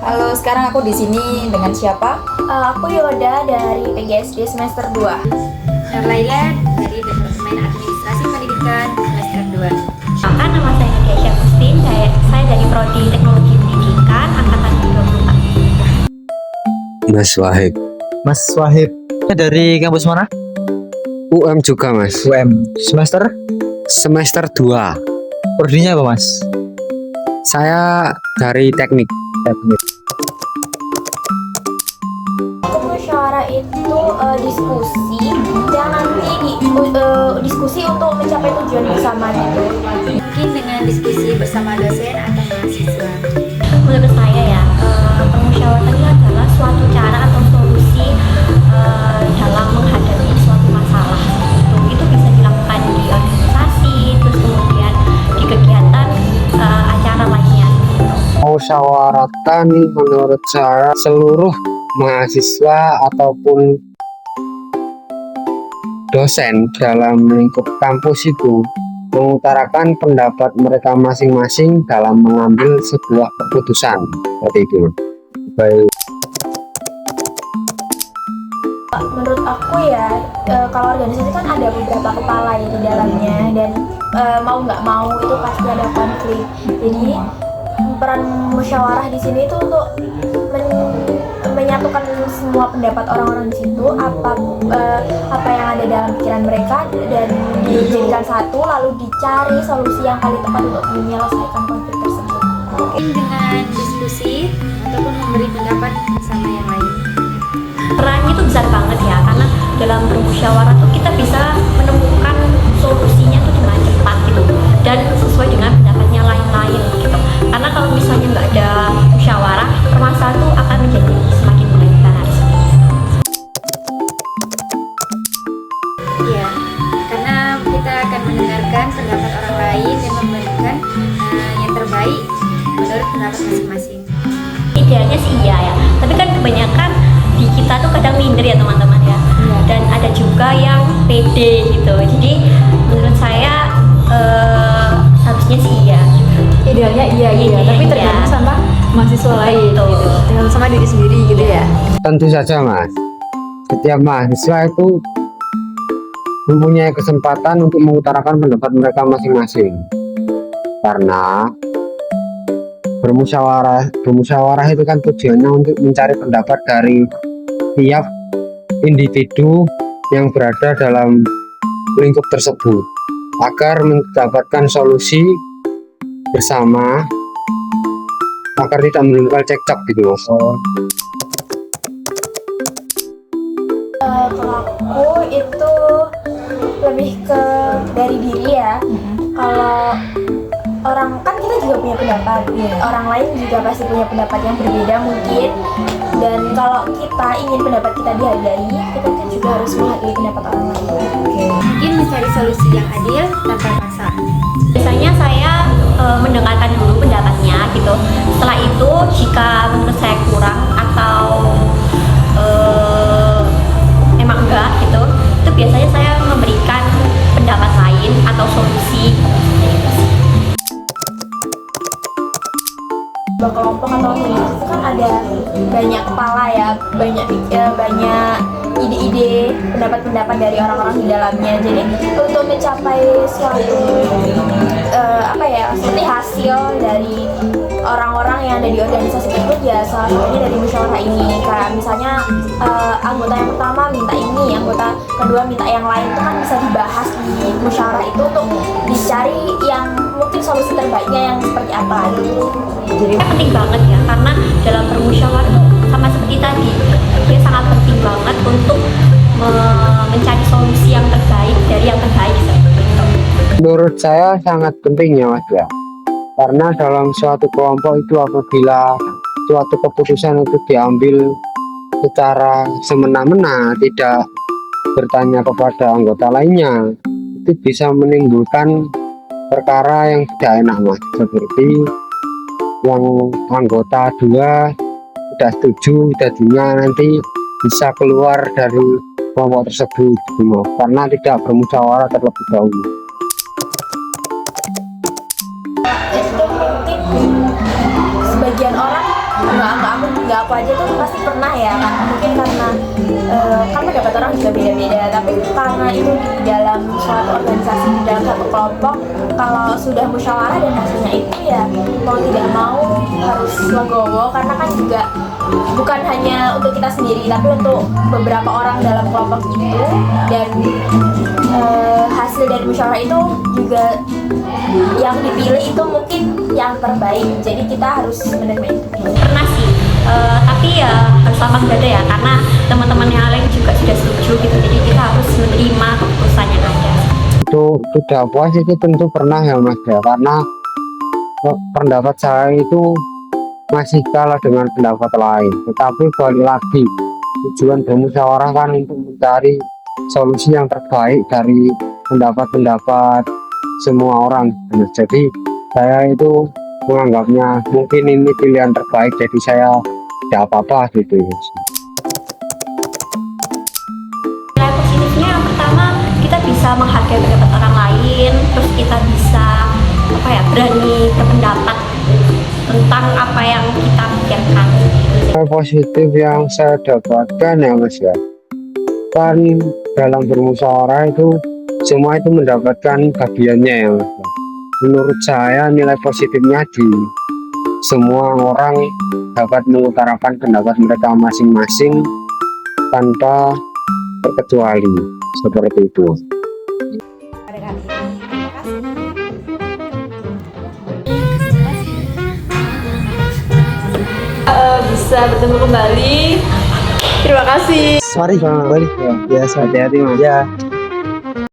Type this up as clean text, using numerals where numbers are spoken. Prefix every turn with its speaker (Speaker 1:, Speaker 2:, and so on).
Speaker 1: Halo, sekarang aku di sini dengan siapa?
Speaker 2: Aku Yoda dari PGSD semester 2.
Speaker 3: Laila dari Departemen Administrasi Pendidikan semester 2.
Speaker 4: Maka nama saya Nadia Syafustin, saya dari Prodi Teknologi Pendidikan angkatan 24.
Speaker 5: Mas Wahid.
Speaker 6: Mas Wahid dari kampus mana?
Speaker 5: UM juga Mas.
Speaker 6: UM. Semester?
Speaker 5: Semester 2.
Speaker 6: Prodinya apa Mas?
Speaker 5: Saya dari teknik.
Speaker 2: Musyawarah itu diskusi yang nanti diskusi untuk mencapai tujuan bersama gitu.
Speaker 3: Mungkin dengan diskusi bersama dosen atau mahasiswa.
Speaker 4: Menurut saya ya, permusyawaratan itu adalah suatu cara atau solusi dalam menghadapi suatu masalah. Itu bisa dilakukan di organisasi, terus kemudian di kegiatan acara lainnya.
Speaker 5: Musyawaratan menurut saya seluruh mahasiswa ataupun dosen dalam lingkup kampus itu mengutarakan pendapat mereka masing-masing dalam mengambil sebuah keputusan seperti itu. Baik.
Speaker 2: Menurut aku ya, kalau organisasi kan ada beberapa kepala ya di dalamnya dan mau nggak mau itu pasti ada konflik. Jadi peran musyawarah di sini itu untuk menyatukan semua pendapat orang-orang di situ, apa yang ada dalam pikiran mereka dan dijadikan satu, lalu dicari solusi yang paling tepat untuk menyelesaikan konflik tersebut.
Speaker 3: Mungkin dengan diskusi ataupun memberi pendapat sama yang lain.
Speaker 4: Perannya itu besar banget ya, karena dalam bermusyawarah tuh kita bisa menemukan solusinya tuh dengan cepat gitu dan sesuai dengan pendapatnya lain-lain gitu. Karena kalau misalnya nggak ada musyawarah, permasalahan tuh akan menjadi semakin melebar.
Speaker 3: Iya, karena kita akan mendengarkan pendapat orang lain dan memberikan yang terbaik menurut pendapat masing-masing.
Speaker 4: Idealnya sih iya ya, tapi kan kebanyakan di kita tuh kadang minder ya teman-teman ya. Dan ada juga yang pede gitu. Jadi menurut saya harusnya sih iya.
Speaker 1: Idealnya iya, tapi tergantung sama mahasiswa lain gitu. Tergantung sama diri sendiri gitu ya.
Speaker 5: Tentu saja Mas, setiap mahasiswa itu mempunyai kesempatan untuk mengutarakan pendapat mereka masing-masing. Karena bermusyawarah itu kan tujuannya untuk mencari pendapat dari tiap individu yang berada dalam lingkup tersebut agar mendapatkan solusi bersama agar tidak menimbulkan cekcok gitu Mas.
Speaker 2: Kalau aku itu lebih ke dari diri ya. Kalau orang kan kita juga punya pendapat, orang lain juga pasti punya pendapat yang berbeda mungkin. Dan kalau kita ingin pendapat kita dihargai, kita kan juga harus menghargai pendapat orang lain.
Speaker 3: Mungkin mencari solusi yang adil tanpa paksaan.
Speaker 4: Biasanya saya mendengarkan dulu pendapatnya gitu. Setelah itu jika menurut saya kurang atau emang enggak gitu, itu biasanya saya memberikan pendapat lain atau solusi.
Speaker 2: Kelompok atau organisasi itu kan ada banyak kepala ya, banyak ide-ide, pendapat-pendapat dari orang-orang di dalamnya. Jadi untuk mencapai suatu seperti hasil dari orang-orang yang ada di organisasi tersebut ya salah satunya dari musyawarah ini. Kayak misalnya anggota yang pertama minta ini, anggota kedua minta yang lain, itu kan bisa dibahas di musyawarah itu untuk dicari yang mungkin solusi terbaiknya yang seperti apa gitu.
Speaker 4: Jadi penting banget ya, karena dalam bermusyawarah itu sama seperti tadi, dia sangat penting banget untuk mencari solusi yang terbaik dari yang terbaik seperti itu.
Speaker 5: Menurut saya sangat penting ya Mas ya, karena dalam suatu kelompok itu apabila suatu keputusan itu diambil secara semena-mena, tidak bertanya kepada anggota lainnya, itu bisa menimbulkan perkara yang tidak enak Mas, seperti yang anggota dua tidak setuju, jadinya nanti bisa keluar dari kelompok tersebut gitu, karena tidak bermusyawarah terlebih dahulu.
Speaker 2: Itu mungkin sebagian orang nggak aku aja tuh pasti pernah ya kan, mungkin karena kan pendapat orang juga beda-beda, tapi karena itu di dalam suatu organisasi, di dalam satu kelompok, kalau sudah musyawarah dan hasilnya itu ya mau tidak mau harus legowo, karena kan juga bukan hanya untuk kita sendiri tapi untuk beberapa orang dalam kelompok itu, dan hasil dari musyawarah itu juga yang dipilih itu mungkin yang terbaik, jadi kita harus menerima itu.
Speaker 4: Pernah sih, tapi ya harus lapang dada ya, karena teman-teman yang lain juga sudah setuju gitu, jadi kita harus menerima keputusan yang ada.
Speaker 5: Itu tidak puas itu tentu pernah ya Mas ya, karena pendapat saya itu masih kalah dengan pendapat lain, tetapi balik lagi tujuan bermusyawarah kan untuk mencari solusi yang terbaik dari pendapat-pendapat semua orang. Jadi saya itu menganggapnya mungkin ini pilihan terbaik, jadi saya tidak apa-apa gitu ya.
Speaker 4: Nilai positifnya yang pertama, kita bisa menghargai pendapat orang lain, terus kita bisa berani berpendapat tentang apa yang kita pikirkan.
Speaker 5: Hal positif yang saya dapatkan ya Mas ya, kan dalam bermusyawarah itu semua itu mendapatkan bagiannya ya Mas. Menurut saya nilai positifnya di semua orang dapat mengutarakan pendapat mereka masing-masing tanpa terkecuali, seperti itu.
Speaker 1: Bisa bertemu kembali. Terima kasih.
Speaker 6: Mari kembali ya. Biasa hati-hati Mas. Ya.